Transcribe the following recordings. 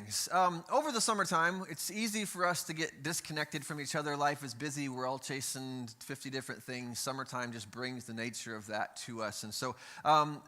things. Over the summertime, it's easy for us to get disconnected from each other. Life is busy. We're all chasing 50 different things. Summertime just brings the nature of that to us. And so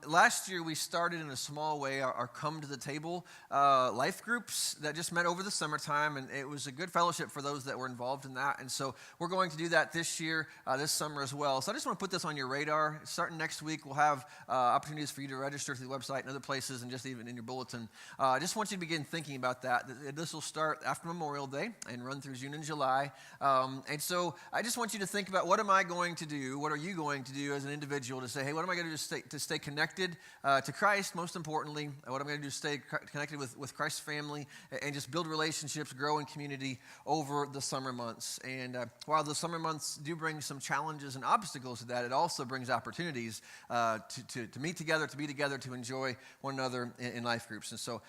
last year, we started in a small way our Come to the Table life groups that just met over the summertime. And it was a good fellowship for those that were involved in that. And so we're going to do that this year, this summer as well. So I just want to put this on your radar. Starting next week, we'll have opportunities for you to register through the website and other places and just even in your bulletin. I just want you to begin thinking about that. This will start after Memorial Day and run through June and July. And so I just want you to think about, what am I going to do? What are you going to do as an individual to say, hey, what am I going to do to stay connected to Christ, most importantly? What am I going to do to stay connected with Christ's family and just build relationships, grow in community over the summer months? And while the summer months do bring some challenges and obstacles to that, it also brings opportunities to meet together, to be together, to enjoy one another in life groups. And so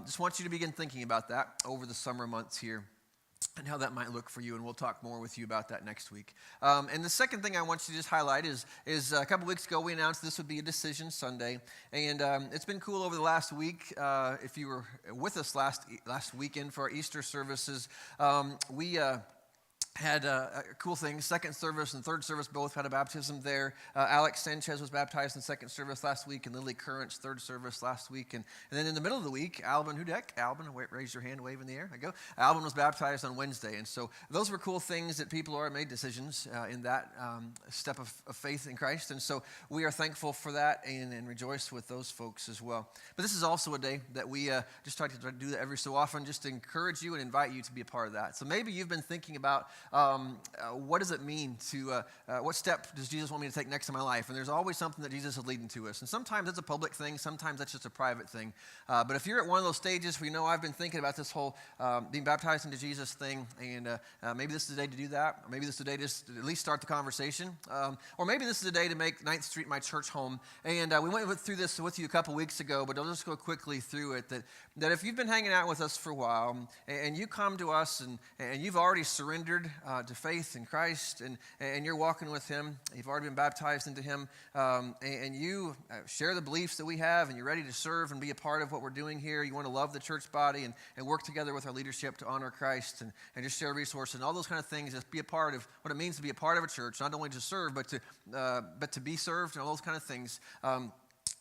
just want you to begin thinking about that over the summer months here and how that might look for you, and we'll talk more with you about that next week. And the second thing I want you to just highlight is a couple weeks ago we announced this would be a Decision Sunday, and it's been cool over the last week. If you were with us last weekend for our Easter services, we had cool things. Second service and third service both had a baptism there. Alex Sanchez was baptized in second service last week, and Lily Current's third service last week. And then in the middle of the week, Albin Hudek, raise your hand, wave in the air. I go. Albin was baptized on Wednesday. And so those were cool things that people already made decisions in that step of faith in Christ. And so we are thankful for that and rejoice with those folks as well. But this is also a day that we just try to do that every so often, just to encourage you and invite you to be a part of that. So maybe you've been thinking about, what does it mean to, what step does Jesus want me to take next in my life? And there's always something that Jesus is leading to us. And sometimes it's a public thing, sometimes that's just a private thing. But if you're at one of those stages where you know I've been thinking about this whole being baptized into Jesus thing, and maybe this is the day to do that, or maybe this is the day to just at least start the conversation, or maybe this is the day to make 9th Street my church home. And we went through this with you a couple weeks ago, but I'll just go quickly through it, that if you've been hanging out with us for a while, and you come to us and you've already surrendered to faith in Christ, and you're walking with Him, you've already been baptized into Him, and you share the beliefs that we have, and you're ready to serve and be a part of what we're doing here. You want to love the church body and work together with our leadership to honor Christ and just share resources and all those kind of things. Just be a part of what it means to be a part of a church, not only to serve, but to be served and all those kind of things.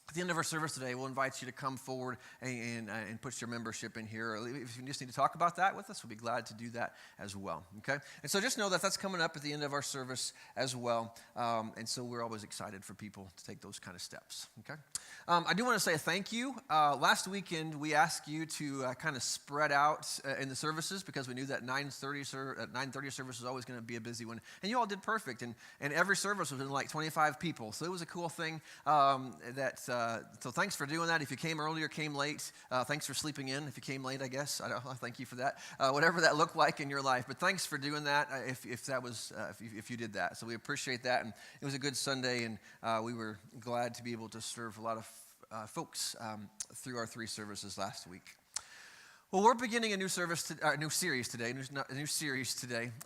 At the end of our service today, we'll invite you to come forward and put your membership in here. Or if you just need to talk about that with us, we'll be glad to do that as well, okay? And so just know that that's coming up at the end of our service as well. And so we're always excited for people to take those kind of steps, okay? I do want to say a thank you. Last weekend, we asked you to kind of spread out in the services because we knew that 9:30 service was always going to be a busy one. And you all did perfect. And every service was in like 25 people. So it was a cool thing so thanks for doing that. If you came early or came late, thanks for sleeping in. If you came late, I guess, I thank you for that. Whatever that looked like in your life, but thanks for doing that. If you did that, so we appreciate that. And it was a good Sunday, and we were glad to be able to serve a lot of folks through our 3 services last week. Well, we're beginning a new series today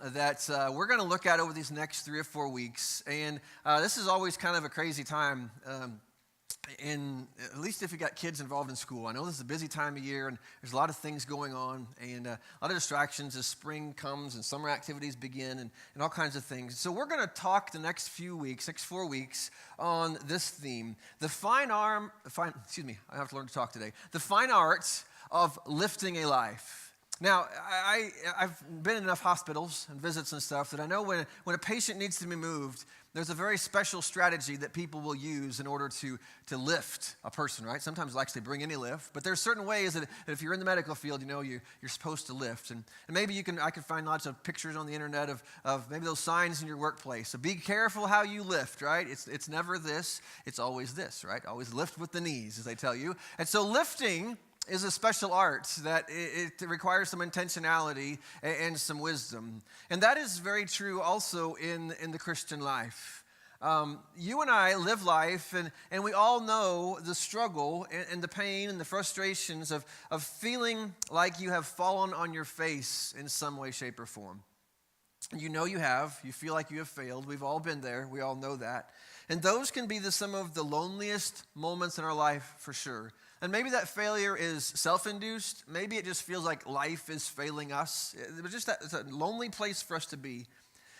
that we're going to look at over these next 3 or 4 weeks, and this is always kind of a crazy time. At least if you got kids involved in school. I know this is a busy time of year, and there's a lot of things going on, and a lot of distractions as spring comes and summer activities begin, and all kinds of things. So we're going to talk the next 4 weeks on this theme: I have to learn to talk today. The fine art of lifting a life. Now, I've been in enough hospitals and visits and stuff that I know when a patient needs to be moved, there's a very special strategy that people will use in order to lift a person, right? Sometimes they'll actually bring any lift, but there's certain ways that if you're in the medical field, you know you're supposed to lift. And maybe I could find lots of pictures on the internet of maybe those signs in your workplace. So be careful how you lift, right? It's never this, it's always this, right? Always lift with the knees, as they tell you. And so lifting is a special art that it requires some intentionality and some wisdom. And that is very true also in the Christian life. You and I live life, and we all know the struggle and the pain and the frustrations of feeling like you have fallen on your face in some way, shape, or form. You know you have. You feel like you have failed. We've all been there. We all know that. And those can be some of the loneliest moments in our life for sure. And maybe that failure is self-induced. Maybe it just feels like life is failing us. It's a lonely place for us to be.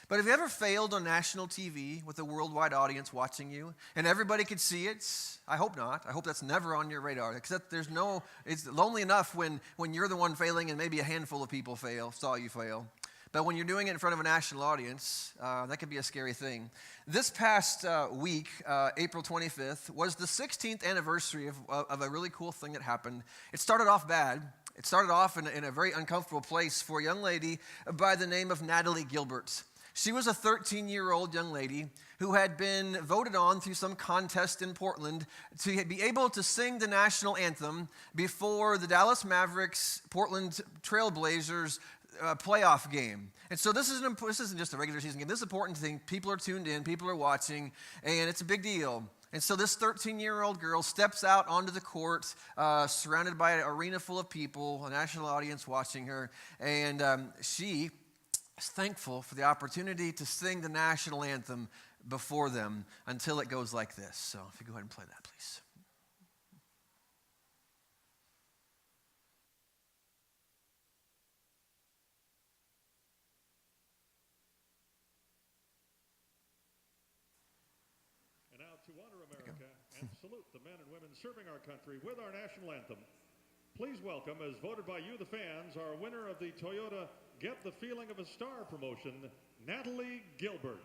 But have you ever failed on national TV with a worldwide audience watching you and everybody could see it? I hope not. I hope that's never on your radar. Except it's lonely enough when you're the one failing and maybe a handful of people saw you fail. But when you're doing it in front of a national audience, that could be a scary thing. This past week, April 25th, was the 16th anniversary of a really cool thing that happened. It started off bad. It started off in a very uncomfortable place for a young lady by the name of Natalie Gilbert. She was a 13-year-old young lady who had been voted on through some contest in Portland to be able to sing the national anthem before the Dallas Mavericks Portland Trailblazers playoff game. And so this isn't just a regular season game. This is an important thing. People are tuned in, people are watching, and it's a big deal. And so this 13-year-old girl steps out onto the court, surrounded by an arena full of people, a national audience watching her, and she is thankful for the opportunity to sing the national anthem before them until it goes like this. So if you go ahead and play that, please. And now to honor America and salute the men and women serving our country with our national anthem, please welcome, as voted by you, the fans, our winner of the Toyota Get the Feeling of a Star promotion, Natalie Gilbert.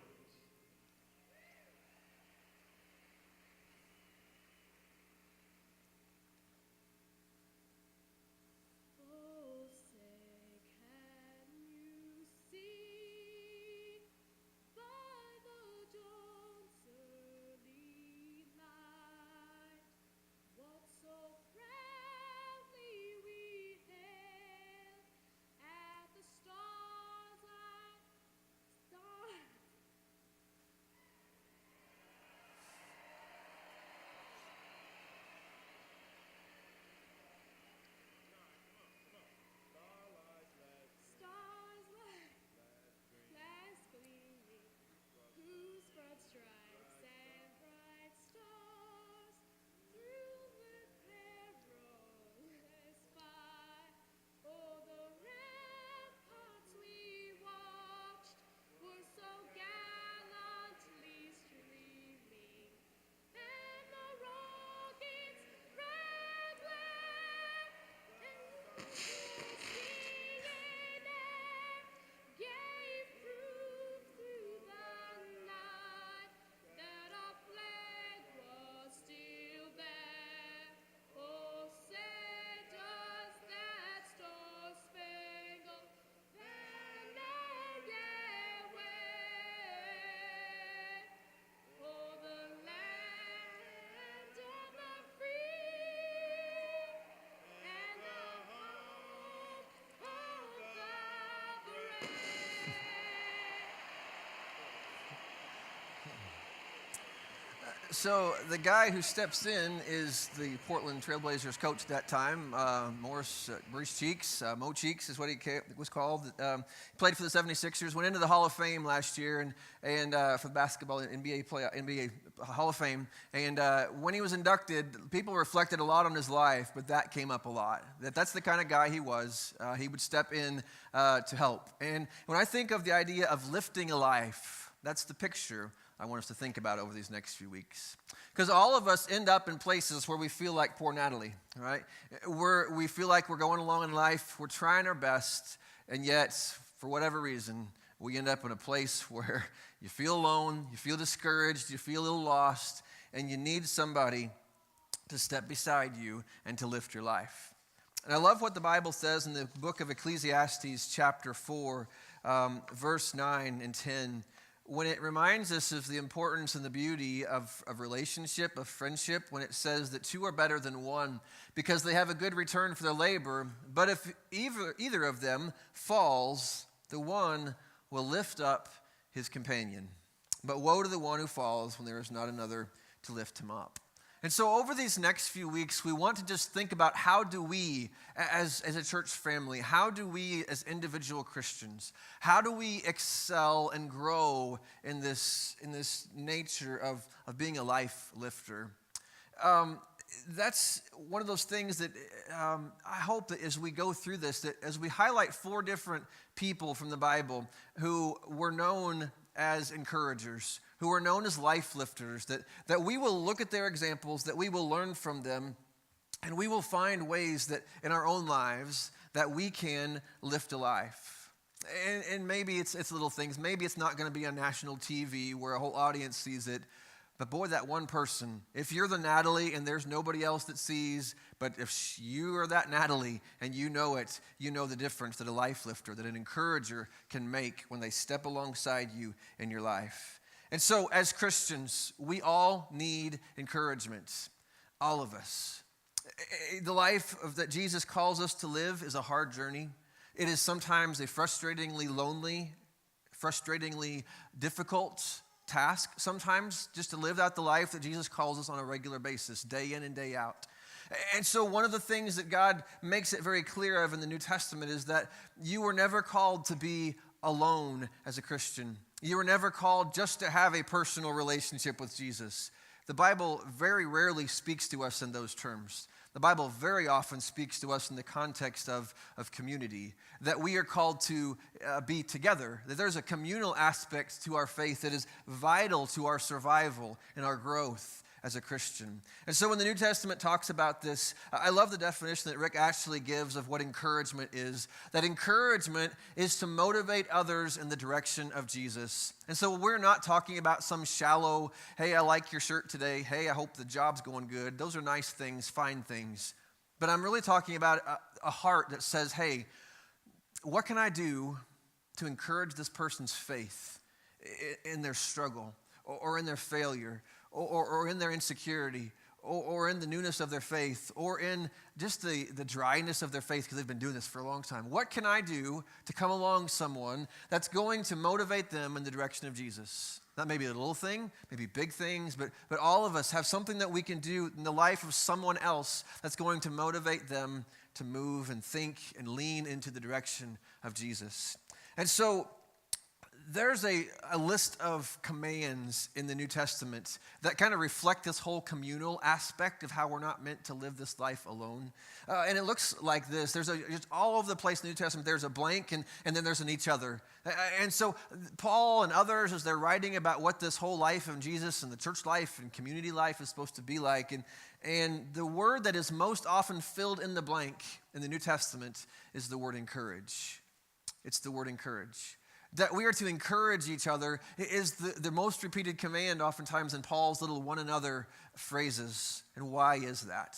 So the guy who steps in is the Portland Trailblazers coach at that time, Maurice Cheeks. Mo Cheeks is what he was called. He played for the 76ers, went into the Hall of Fame last year, and for the basketball NBA Hall of Fame. And when he was inducted, people reflected a lot on his life, but that came up a lot. That's the kind of guy he was. He would step in to help. And when I think of the idea of lifting a life, that's the picture I want us to think about over these next few weeks. Because all of us end up in places where we feel like poor Natalie, right? We feel like we're going along in life, we're trying our best, and yet, for whatever reason, we end up in a place where you feel alone, you feel discouraged, you feel a little lost, and you need somebody to step beside you and to lift your life. And I love what the Bible says in the book of Ecclesiastes, chapter 4, verse 9 and 10, when it reminds us of the importance and the beauty of relationship, of friendship, when it says that two are better than one because they have a good return for their labor. But if either of them falls, the one will lift up his companion. But woe to the one who falls when there is not another to lift him up. And so over these next few weeks, we want to just think about how do we, as a church family, how do we as individual Christians, how do we excel and grow in this nature of being a life lifter? that's one of those things that I hope that as we go through this, that as we highlight 4 different people from the Bible who were known as encouragers, who were known as life lifters, that we will look at their examples, that we will learn from them, and we will find ways that in our own lives that we can lift a life. And maybe it's little things. Maybe it's not going to be on national TV where a whole audience sees it. But boy, that one person, if you're the Natalie and there's nobody else that sees, but if you are that Natalie and you know it, you know the difference that a life lifter, that an encourager can make when they step alongside you in your life. And so as Christians, we all need encouragement, all of us. The life that Jesus calls us to live is a hard journey. It is sometimes a frustratingly lonely, frustratingly difficult task sometimes, just to live out the life that Jesus calls us on a regular basis, day in and day out. And so one of the things that God makes it very clear of in the New Testament is that you were never called to be alone as a Christian. You were never called just to have a personal relationship with Jesus. The Bible very rarely speaks to us in those terms. The Bible very often speaks to us in the context of community, that we are called to be together, that there's a communal aspect to our faith that is vital to our survival and our growth as a Christian. And so when the New Testament talks about this, I love the definition that Rick actually gives of what encouragement is, that encouragement is to motivate others in the direction of Jesus. And so we're not talking about some shallow, hey, I like your shirt today, hey, I hope the job's going good. Those are nice things, fine things. But I'm really talking about a heart that says, hey, what can I do to encourage this person's faith in their struggle or in their failure or in their insecurity or in the newness of their faith or in just the dryness of their faith because they've been doing this for a long time? What can I do to come along someone that's going to motivate them in the direction of Jesus? That may be a little thing, maybe big things, but all of us have something that we can do in the life of someone else that's going to motivate them to move and think and lean into the direction of Jesus. And so there's a list of commands in the New Testament that kind of reflect this whole communal aspect of how we're not meant to live this life alone. And it looks like this. There's just all over the place in the New Testament, there's a blank and then there's an each other. And so Paul and others, as they're writing about what this whole life of Jesus and the church life and community life is supposed to be like, and the word that is most often filled in the blank in the New Testament is the word encourage. It's the word encourage. That we are to encourage each other is the most repeated command oftentimes in Paul's little one another phrases. And why is that?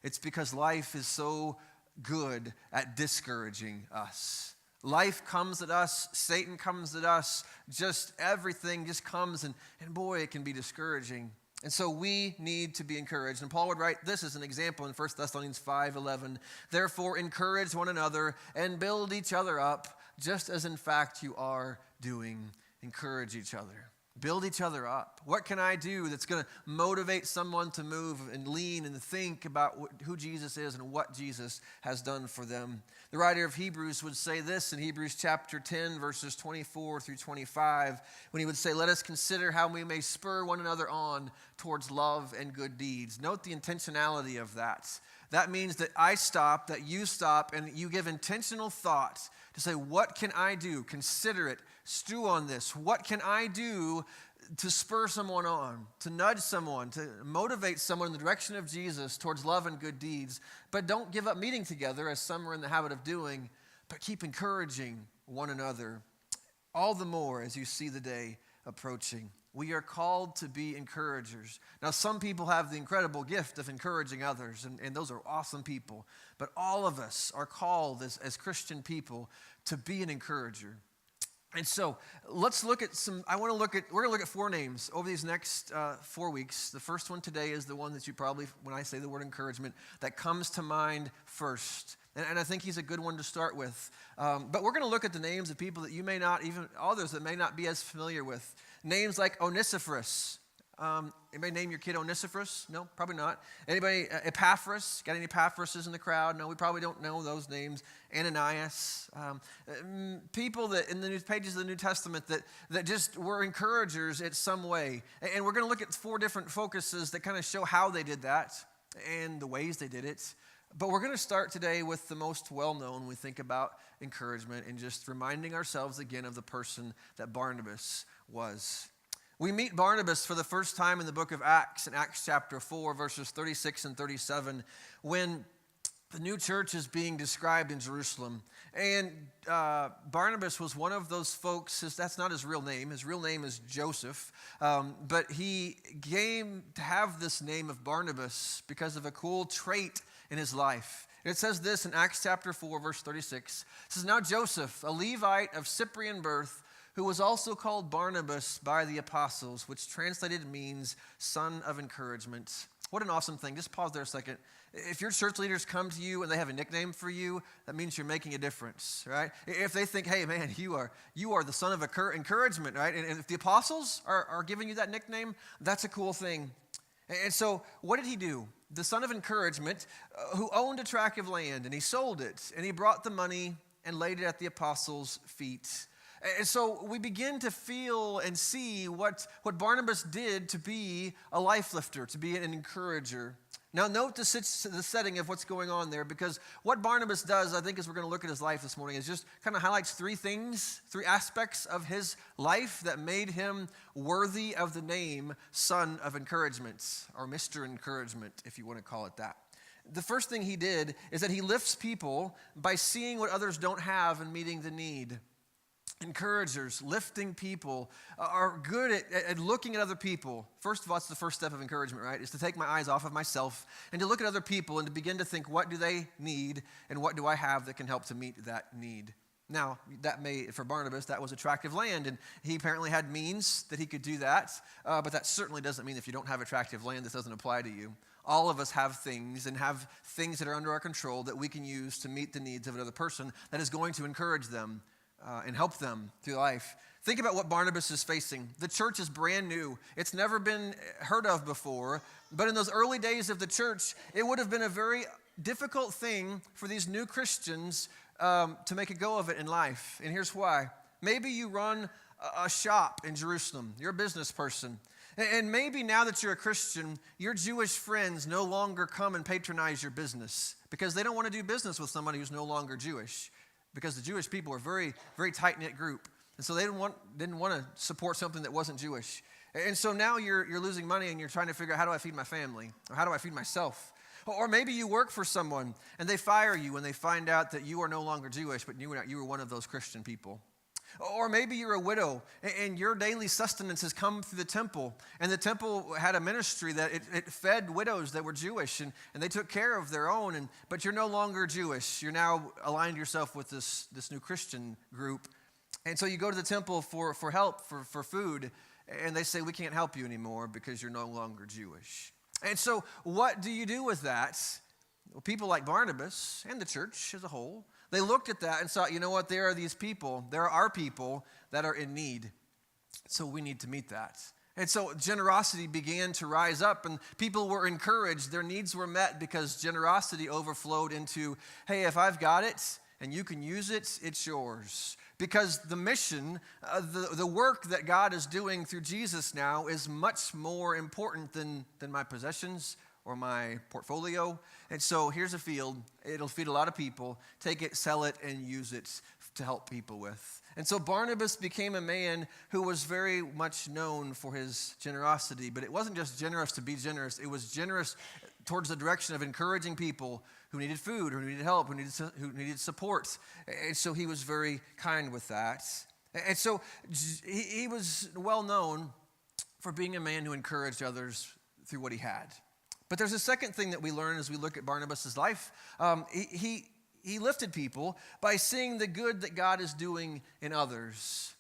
It's because life is so good at discouraging us. Life comes at us, Satan comes at us, just everything just comes and boy, it can be discouraging. And so we need to be encouraged. And Paul would write this as an example in 1 Thessalonians 5:11. Therefore, encourage one another and build each other up, just as in fact you are doing. Encourage each other. Build each other up. What can I do that's going to motivate someone to move and lean and think about who Jesus is and what Jesus has done for them? The writer of Hebrews would say this in Hebrews chapter 10, verses 24 through 25, when he would say, let us consider how we may spur one another on towards love and good deeds. Note the intentionality of that. That means that I stop, that you stop, and you give intentional thought to say, what can I do? Consider it. Stew on this. What can I do to spur someone on, to nudge someone, to motivate someone in the direction of Jesus towards love and good deeds? But don't give up meeting together, as some are in the habit of doing, but keep encouraging one another, all the more as you see the day approaching. We are called to be encouragers. Now, some people have the incredible gift of encouraging others, and those are awesome people. But all of us are called as Christian people to be an encourager. And so let's look at we're going to look at 4 names over these next 4 weeks. The first one today is the one that you probably, when I say the word encouragement, that comes to mind first. And I think he's a good one to start with. But we're going to look at the names of people that you may not, even others that may not be as familiar with. Names like Onesiphorus. Anybody name your kid Onesiphorus? No, probably not. Anybody, Epaphras? Got any Epaphrases in the crowd? No, we probably don't know those names. Ananias. People that in the pages of the New Testament that just were encouragers in some way. And we're going to look at 4 different focuses that kind of show how they did that. and the ways they did it. But we're going to start today with the most well-known. We think about encouragement and just reminding ourselves again of the person that Barnabas was. We meet Barnabas for the first time in the book of Acts, in Acts chapter 4, verses 36 and 37, when the new church is being described in Jerusalem. And Barnabas was one of those folks. That's not his real name. His real name is Joseph. But he came to have this name of Barnabas because of a cool trait in his life. It says this in Acts chapter 4, verse 36. It says, "Now Joseph, a Levite of Cyprian birth, who was also called Barnabas by the apostles," which translated means son of encouragement. What an awesome thing. Just pause there a second. If your church leaders come to you and they have a nickname for you, that means you're making a difference, right? If they think, hey, man, you are the son of encouragement, right? And if the apostles are giving you that nickname, that's a cool thing. And so what did he do? The son of encouragement, who owned a tract of land, and he sold it, and he brought the money and laid it at the apostles' feet. And so we begin to feel and see what Barnabas did to be a life lifter, to be an encourager. Now note the setting of what's going on there, because what Barnabas does, I think, as we're going to look at his life this morning, is just kind of highlights three aspects of his life that made him worthy of the name Son of Encouragement, or Mr. Encouragement, if you want to call it that. The first thing he did is that he lifts people by seeing what others don't have and meeting the need. Encouragers, lifting people, are good at looking at other people. First of all, it's the first step of encouragement, right? Is to take my eyes off of myself and to look at other people and to begin to think, what do they need and what do I have that can help to meet that need? Now, for Barnabas, that was a tract of land, and he apparently had means that he could do that, but that certainly doesn't mean if you don't have a tract of land, this doesn't apply to you. All of us have things that are under our control that we can use to meet the needs of another person that is going to encourage them and help them through life. Think about what Barnabas is facing. The church is brand new. It's never been heard of before. But in those early days of the church, it would have been a very difficult thing for these new Christians to make a go of it in life. And here's why. Maybe you run a shop in Jerusalem. You're a business person. And maybe now that you're a Christian, your Jewish friends no longer come and patronize your business because they don't want to do business with somebody who's no longer Jewish. Because the Jewish people are a very, very tight-knit group. And so they didn't want to support something that wasn't Jewish. And so now you're losing money and you're trying to figure out, how do I feed my family? Or how do I feed myself? Or maybe you work for someone and they fire you when they find out that you are no longer Jewish, but you were one of those Christian people. Or maybe you're a widow and your daily sustenance has come through the temple. And the temple had a ministry that it fed widows that were Jewish, and they took care of their own. But you're no longer Jewish. You're now aligned yourself with this new Christian group. And so you go to the temple for help, for food, and they say, we can't help you anymore because you're no longer Jewish. And so what do you do with that? Well, people like Barnabas and the church as a whole, they looked at that and thought, you know what, there are our people that are in need. So we need to meet that. And so generosity began to rise up, and people were encouraged. Their needs were met because generosity overflowed into, hey, if I've got it and you can use it, it's yours. Because the mission, the work that God is doing through Jesus now is much more important than my possessions or my portfolio. And so here's a field. It'll feed a lot of people. Take it, sell it, and use it to help people with. And so Barnabas became a man who was very much known for his generosity. But it wasn't just generous to be generous. It was generous towards the direction of encouraging people who needed food, who needed help, who needed support. And so he was very kind with that. And so he was well known for being a man who encouraged others through what he had. But there's a second thing that we learn as we look at Barnabas' life. He lifted people by seeing the good that God is doing in others.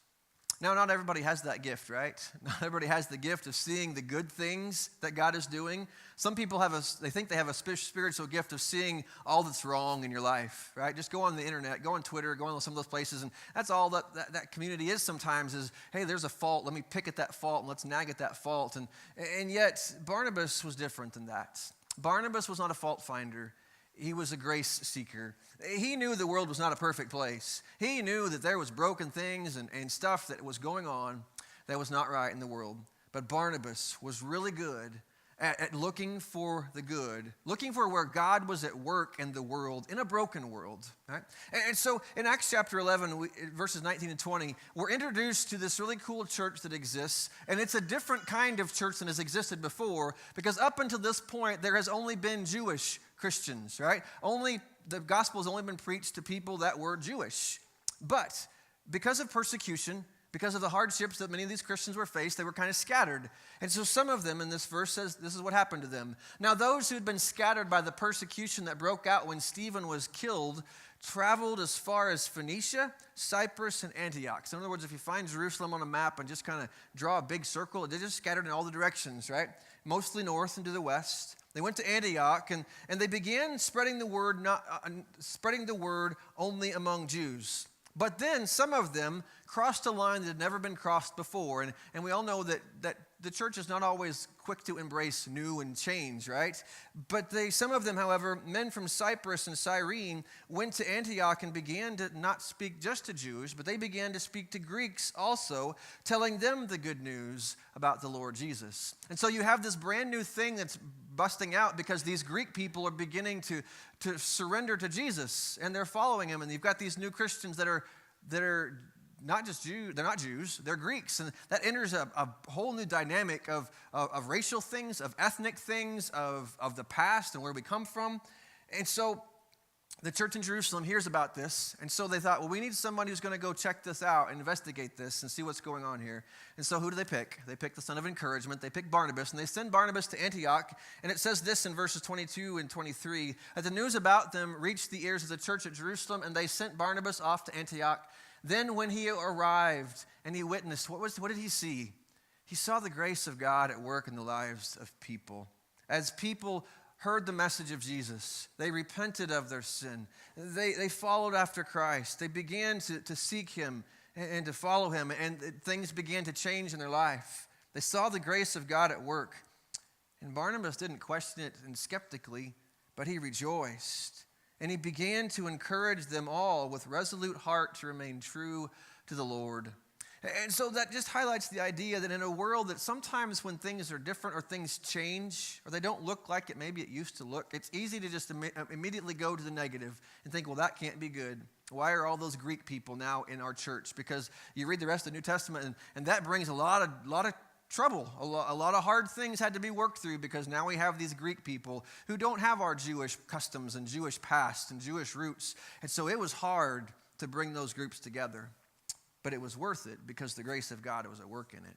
Now, not everybody has that gift, right? Not everybody has the gift of seeing the good things that God is doing. Some people they think they have a spiritual gift of seeing all that's wrong in your life, right? Just go on the internet, go on Twitter, go on some of those places, and that's all that community is sometimes is, hey, there's a fault, let me pick at that fault, and let's nag at that fault. And yet, Barnabas was different than that. Barnabas was not a fault finder. He was a grace seeker. He knew the world was not a perfect place. He knew that there was broken things and stuff that was going on that was not right in the world. But Barnabas was really good at looking for the good, looking for where God was at work in the world, in a broken world. Right? And so in Acts chapter 11, verses 19 and 20, we're introduced to this really cool church that exists, and it's a different kind of church than has existed before, because up until this point, there has only been Jewish Christians, right? The gospel has only been preached to people that were Jewish. But because of persecution, because of the hardships that many of these Christians were faced, they were kind of scattered. And so some of them in this verse says this is what happened to them. Now those who had been scattered by the persecution that broke out when Stephen was killed traveled as far as Phoenicia, Cyprus, and Antioch. So in other words, if you find Jerusalem on a map and just kind of draw a big circle, they're just scattered in all the directions, right? Mostly north and to the west. They went to Antioch and they began spreading the word only among Jews. But then some of them crossed a line that had never been crossed before. And we all know that the church is not always quick to embrace new and change, right? But some of them, however, men from Cyprus and Cyrene, went to Antioch and began to not speak just to Jews, but they began to speak to Greeks also, telling them the good news about the Lord Jesus. And so you have this brand new thing that's busting out because these Greek people are beginning to surrender to Jesus, and they're following him. And you've got these new Christians that are not just Jews, they're not Jews, they're Greeks. And that enters a whole new dynamic of racial things, of ethnic things, of the past and where we come from. And so the church in Jerusalem hears about this. And so they thought, well, we need somebody who's going to go check this out and investigate this and see what's going on here. And so who do they pick? They pick the son of encouragement. They pick Barnabas. And they send Barnabas to Antioch. And it says this in verses 22 and 23, that the news about them reached the ears of the church at Jerusalem, and they sent Barnabas off to Antioch. Then when he arrived and he witnessed, what did he see? He saw the grace of God at work in the lives of people. As people heard the message of Jesus, they repented of their sin. They followed after Christ. They began to seek him and to follow him, and things began to change in their life. They saw the grace of God at work. And Barnabas didn't question it and skeptically, but he rejoiced. And he began to encourage them all with resolute heart to remain true to the Lord. And so that just highlights the idea that in a world that sometimes when things are different or things change or they don't look like it maybe it used to look, it's easy to just immediately go to the negative and think, well, that can't be good. Why are all those Greek people now in our church? Because you read the rest of the New Testament and that brings a lot of trouble. A lot of hard things had to be worked through because now we have these Greek people who don't have our Jewish customs and Jewish past and Jewish roots. And so it was hard to bring those groups together. But it was worth it because the grace of God was at work in it.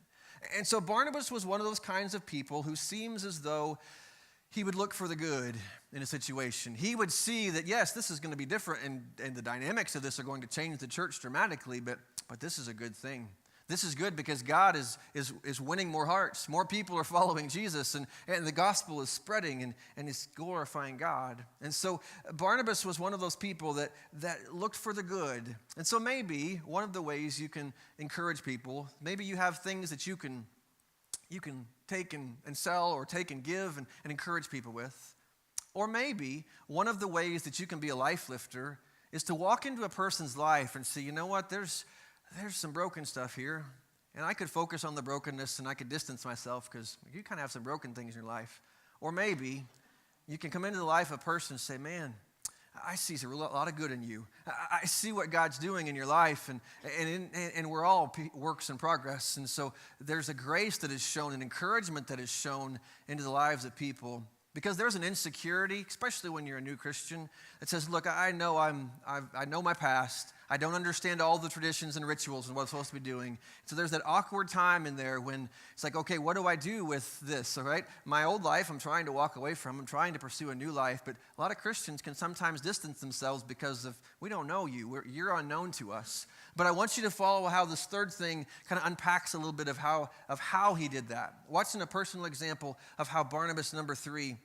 And so Barnabas was one of those kinds of people who seems as though he would look for the good in a situation. He would see that, yes, this is going to be different and the dynamics of this are going to change the church dramatically, but this is a good thing. This is good because God is winning more hearts. More people are following Jesus, and the gospel is spreading, and it's glorifying God. And so Barnabas was one of those people that looked for the good. And so maybe one of the ways you can encourage people, maybe you have things that you can take and sell or take and give and encourage people with. Or maybe one of the ways that you can be a life lifter is to walk into a person's life and say, you know what, there's some broken stuff here, and I could focus on the brokenness and I could distance myself because you kind of have some broken things in your life. Or maybe you can come into the life of a person and say, man, I see a lot of good in you. I see what God's doing in your life, and we're all works in progress. And so there's a grace that is shown, an encouragement that is shown into the lives of people. Because there's an insecurity, especially when you're a new Christian, that says, look, I know I know my past. I don't understand all the traditions and rituals and what I'm supposed to be doing. So there's that awkward time in there when it's like, okay, what do I do with this, all right? My old life I'm trying to walk away from. I'm trying to pursue a new life. But a lot of Christians can sometimes distance themselves because of, we don't know you. You're unknown to us. But I want you to follow how this third thing kind of unpacks a little bit of how he did that. Watching a personal example of how Barnabas, number 3,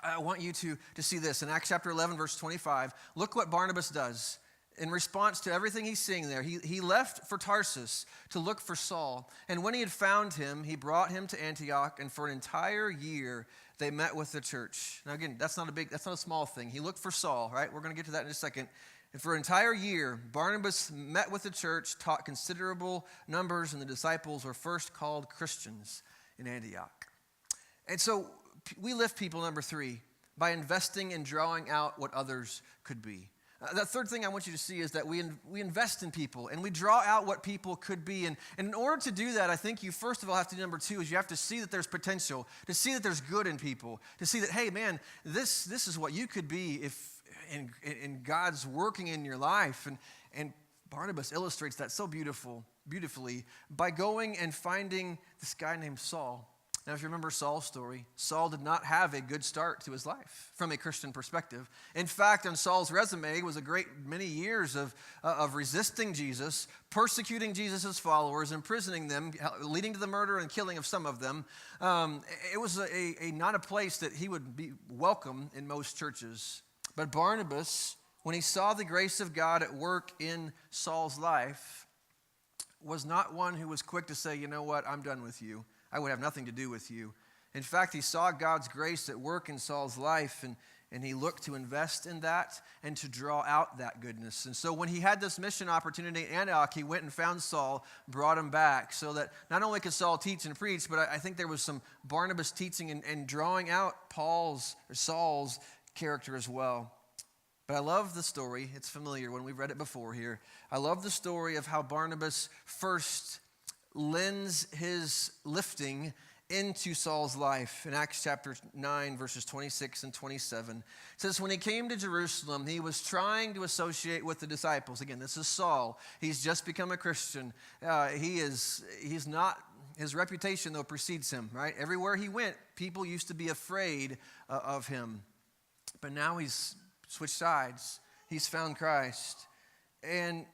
I want you to see this. In Acts chapter 11, verse 25, look what Barnabas does. In response to everything he's seeing there, he left for Tarsus to look for Saul. And when he had found him, he brought him to Antioch, and for an entire year they met with the church. Now again, that's not a small thing. He looked for Saul, right? We're going to get to that in a second. And for an entire year, Barnabas met with the church, taught considerable numbers, and the disciples were first called Christians in Antioch. And so we lift people, number 3, by investing in drawing out what others could be. The third thing I want you to see is that we invest in people and we draw out what people could be. And in order to do that, I think you first of all have to do number 2 is you have to see that there's potential, to see that there's good in people, to see that, hey, man, this is what you could be if in God's working in your life. And Barnabas illustrates that so beautifully by going and finding this guy named Saul. Now, if you remember Saul's story, Saul did not have a good start to his life from a Christian perspective. In fact, on Saul's resume was a great many years of resisting Jesus, persecuting Jesus' followers, imprisoning them, leading to the murder and killing of some of them. It was not a place that he would be welcome in most churches. But Barnabas, when he saw the grace of God at work in Saul's life, was not one who was quick to say, you know what, I'm done with you. I would have nothing to do with you. In fact, he saw God's grace at work in Saul's life, and he looked to invest in that and to draw out that goodness. And so when he had this mission opportunity in Antioch, he went and found Saul, brought him back, so that not only could Saul teach and preach, but I think there was some Barnabas teaching and drawing out Saul's character as well. But I love the story. It's familiar when we've read it before here. I love the story of how Barnabas first lends his lifting into Saul's life. In Acts chapter 9, verses 26 and 27, it says, when he came to Jerusalem, he was trying to associate with the disciples. Again, this is Saul. He's just become a Christian. He's not, his reputation, though, precedes him, right? Everywhere he went, people used to be afraid of him. But now he's switched sides. He's found Christ. And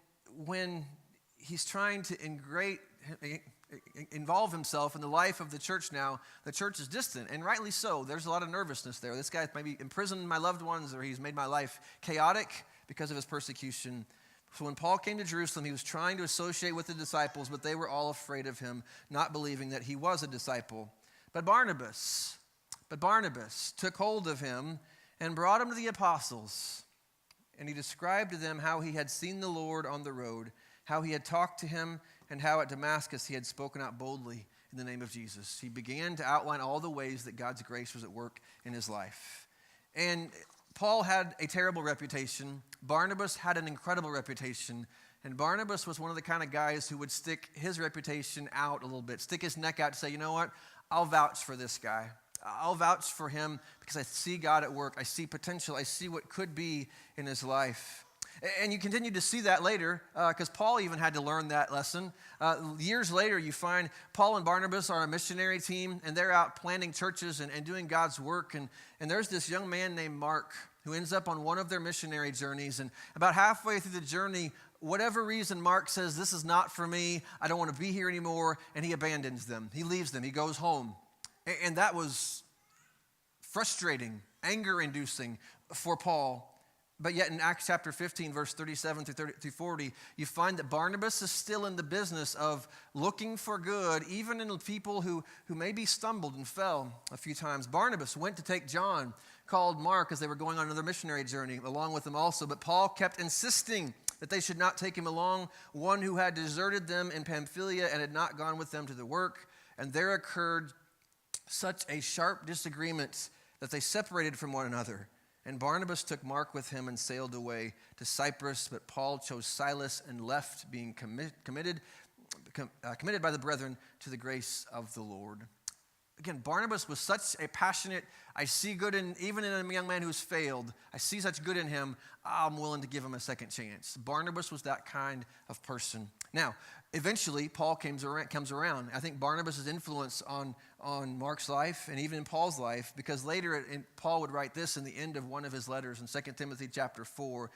when he's trying to involve himself in the life of the church now, the church is distant, and rightly so. There's a lot of nervousness there. This guy maybe imprisoned my loved ones, or he's made my life chaotic because of his persecution. So when Paul came to Jerusalem, he was trying to associate with the disciples, but they were all afraid of him, not believing that he was a disciple. But Barnabas took hold of him and brought him to the apostles. And he described to them how he had seen the Lord on the road, how he had talked to him, and how at Damascus he had spoken out boldly in the name of Jesus. He began to outline all the ways that God's grace was at work in his life. And Paul had a terrible reputation. Barnabas had an incredible reputation. And Barnabas was one of the kind of guys who would stick his reputation out a little bit, stick his neck out to say, you know what, I'll vouch for this guy. I'll vouch for him because I see God at work. I see potential. I see what could be in his life. And you continue to see that later because Paul even had to learn that lesson. Years later, you find Paul and Barnabas are a missionary team, and they're out planting churches and doing God's work. And there's this young man named Mark who ends up on one of their missionary journeys. And about halfway through the journey, whatever reason, Mark says, this is not for me. I don't want to be here anymore. And he abandons them. He leaves them. He goes home. And that was frustrating, anger-inducing for Paul. But yet in Acts chapter 15, verse 37 through 40, you find that Barnabas is still in the business of looking for good, even in people who maybe stumbled and fell a few times. Barnabas went to take John, called Mark, as they were going on another missionary journey, along with them also. But Paul kept insisting that they should not take him along, one who had deserted them in Pamphylia and had not gone with them to the work. And there occurred such a sharp disagreement that they separated from one another. And Barnabas took Mark with him and sailed away to Cyprus, but Paul chose Silas and left, being committed by the brethren to the grace of the Lord. Again, Barnabas was such a passionate, I see good even in a young man who's failed, I see such good in him, I'm willing to give him a second chance. Barnabas was that kind of person. Now, eventually, Paul comes around. I think Barnabas' influence on Mark's life and even in Paul's life, because later Paul would write this in the end of one of his letters in 2 Timothy chapter 4.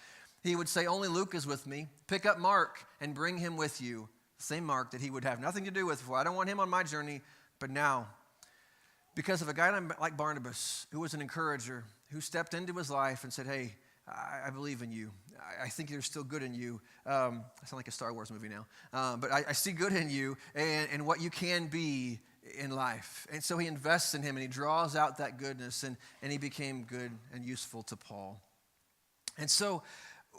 He would say, only Luke is with me. Pick up Mark and bring him with you. The same Mark that he would have nothing to do with before. I don't want him on my journey, but now, because of a guy like Barnabas, who was an encourager, who stepped into his life and said, hey, I believe in you. I think there's still good in you. I sound like a Star Wars movie now. But I see good in you and what you can be in life. And so he invests in him and he draws out that goodness and he became good and useful to Paul. And so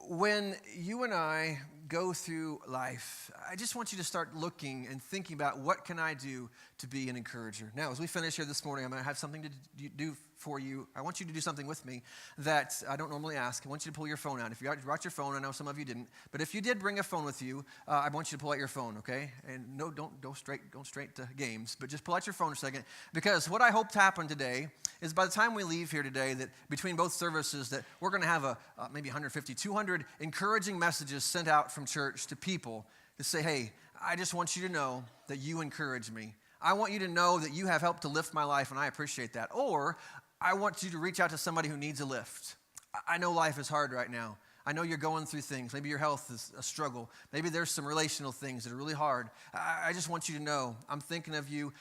when you and I go through life, I just want you to start looking and thinking about what can I do to be an encourager. Now, as we finish here this morning, I'm going to have something to do for you. I want you to do something with me that I don't normally ask. I want you to pull your phone out. If you brought your phone, I know some of you didn't, but if you did bring a phone with you, I want you to pull out your phone, okay? And no, don't go straight to games, but just pull out your phone a second, because what I hope to happen today is by the time we leave here today, that between both services, that we're going to have maybe 150, 200 encouraging messages sent out from church to people to say, hey, I just want you to know that you encourage me. I want you to know that you have helped to lift my life, and I appreciate that. Or I want you to reach out to somebody who needs a lift. I know life is hard right now. I know you're going through things. Maybe your health is a struggle. Maybe there's some relational things that are really hard. I just want you to know I'm thinking of you,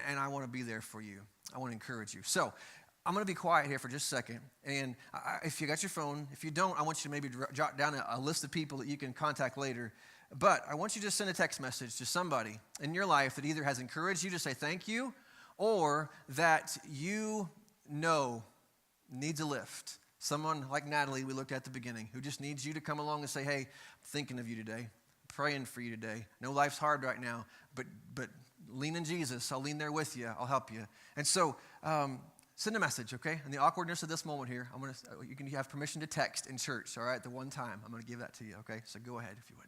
and I want to be there for you. I want to encourage you. So I'm going to be quiet here for just a second. And if you got your phone, if you don't, I want you to maybe jot down a list of people that you can contact later. But I want you to send a text message to somebody in your life that either has encouraged you to say thank you, or that you know needs a lift. Someone like Natalie we looked at the beginning, who just needs you to come along and say, hey, I'm thinking of you today, praying for you today. I know life's hard right now, but lean in Jesus. I'll lean there with you. I'll help you. And so send a message, okay? In the awkwardness of this moment here, you can have permission to text in church, all right, the one time. I'm going to give that to you, okay? So go ahead if you would.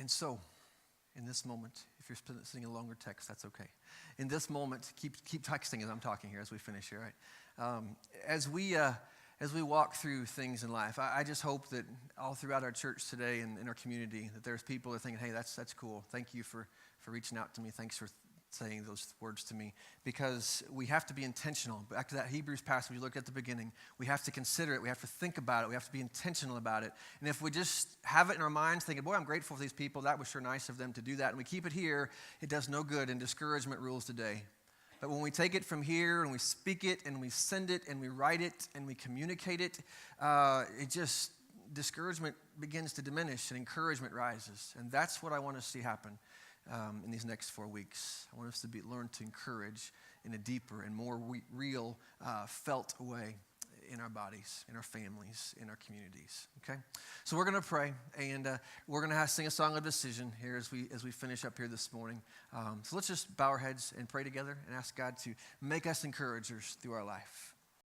And so, in this moment, if you're sending a longer text, that's okay. In this moment, keep texting as I'm talking here as we finish here, right? As we walk through things in life, I just hope that all throughout our church today and in our community, that there's people that are thinking, hey, that's cool. Thank you for reaching out to me. Thanks for saying those words to me, because we have to be intentional. Back to that Hebrews passage we looked at the beginning, we have to consider it, we have to think about it, we have to be intentional about it. And if we just have it in our minds thinking, boy, I'm grateful for these people, that was sure nice of them to do that, and we keep it here, it does no good, and discouragement rules the day. But when we take it from here and we speak it and we send it and we write it and we communicate it, discouragement begins to diminish and encouragement rises. And that's what I want to see happen in these next 4 weeks. I want us to learn to encourage in a deeper and more real, felt way in our bodies, in our families, in our communities. Okay, so we're going to pray, and we're going to sing a song of decision here as we finish up here this morning. So let's just bow our heads and pray together and ask God to make us encouragers through our life.